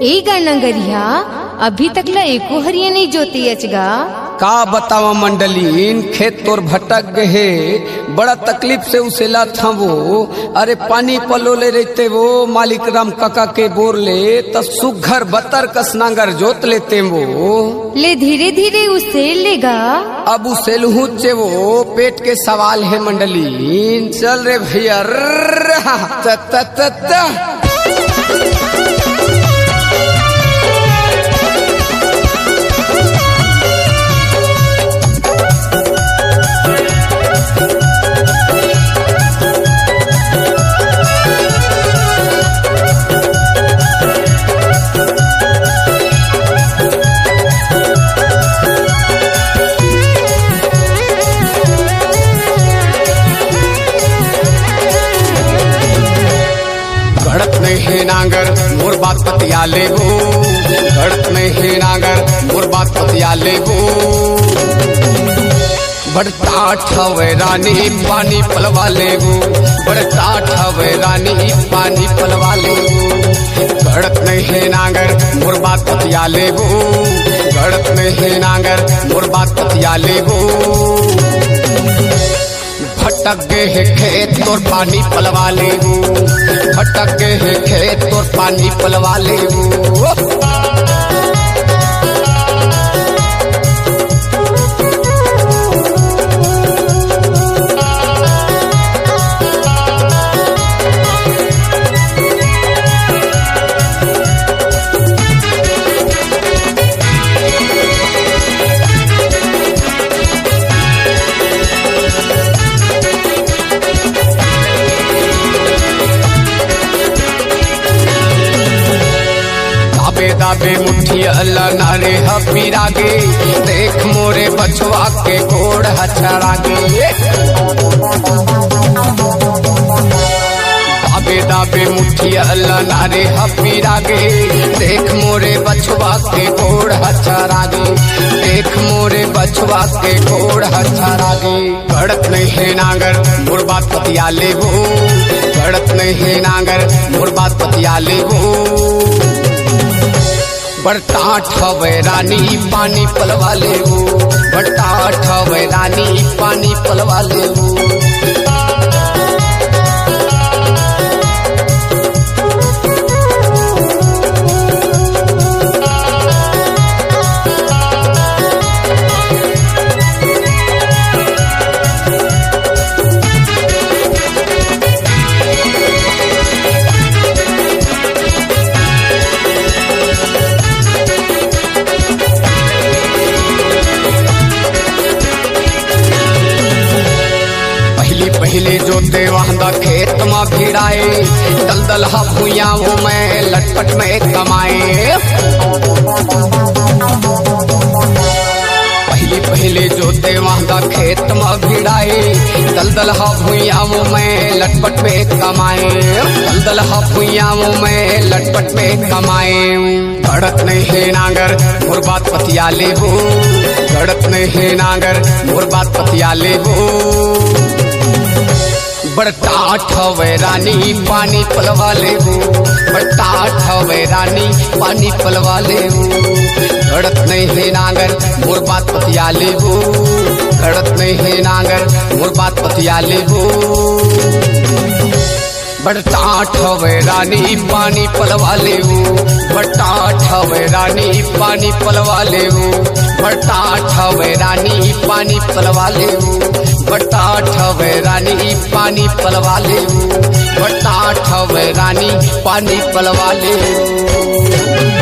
ए गानगरिया अभी तक ला एको हरिया नहीं जोती अचगा। का बतावा मंडलीन, खेत तोर भटक गए, बड़ा तकलीफ से उसे ला था वो। अरे पानी पलोले रहते वो मालिक राम काका के बोर ले त सुघर बतर कस नांगर जोत लेते वो। ले धीरे धीरे उसे लेगा। अब उसे लुहुचे वो पेट के सवाल है मंडलीन। चल रे भैया घड़त में है नांगर मोर बात पतिया लेबो। घड़त में है नांगर मोर बात पतिया लेबो। बढ़ता ठवे रानी पानी पलवा लेबो। बढ़ता ठवे रानी पानी पलवा लेबो। घड़त में है नांगर मोर बात पतिया लेबो। घड़त में है नांगर मोर बात पतिया लेबो। भटक गए है खेत तोर पानी पलवा लेबू। भटक गए है खेत तोर पानी पलवा लेबू। दाबे मुट्ठी अल्लाह नारे हपीरागे। देख मोरे बछवा के गोड़ हछड़ागे। दाबे दाबे मुट्ठी अल्लाह नारे हपीरागे। देख मोरे बछवा के गोड़ हछड़ागे। देख मोरे बछवा के गोड़ हछड़ागे। घड़त नहीं है नांगर मोर बात पतिया लेबो। घड़त नहीं है नांगर मोर बात पतिया लेबो। बढ़ता ठवे रानी पानी पलवा लेबू। बढ़ता ठवे रानी पानी पलवा लेबू। पहले जोते वहां खेत में भिड़ाए। दलदल भूया वो मैं लटपट में कमाए। पहले जोते वहां खेत में भिड़ाए। दलदल भूया वो मैं लटपट में कमाए। दलदल भूया वो मैं लटपट में कमाए। घड़त नहीं है नांगर मोर बात पतिया लेबो। घड़त नहीं है नांगर मोर बात पतिया लेबो। बढ़ता ठवे रानी पानी पलवा लेबू। बढ़ता ठवे रानी पानी पलवा लेबू। घड़त नहीं है नांगर मोर बात पतिया लेबू। घड़त नहीं है नांगर मोर बात पतिया लेबू। बढ़ता ठवे रानी पानी पलवा लेबू। बढ़ता ठवे रानी पानी पलवा लेबू। बढ़ता ठवे रानी पानी पलवा लेबू। बढ़ता ठवे रानी पानी पलवा लेबू। बढ़ता ठवे रानी पानी पलवा लेबू।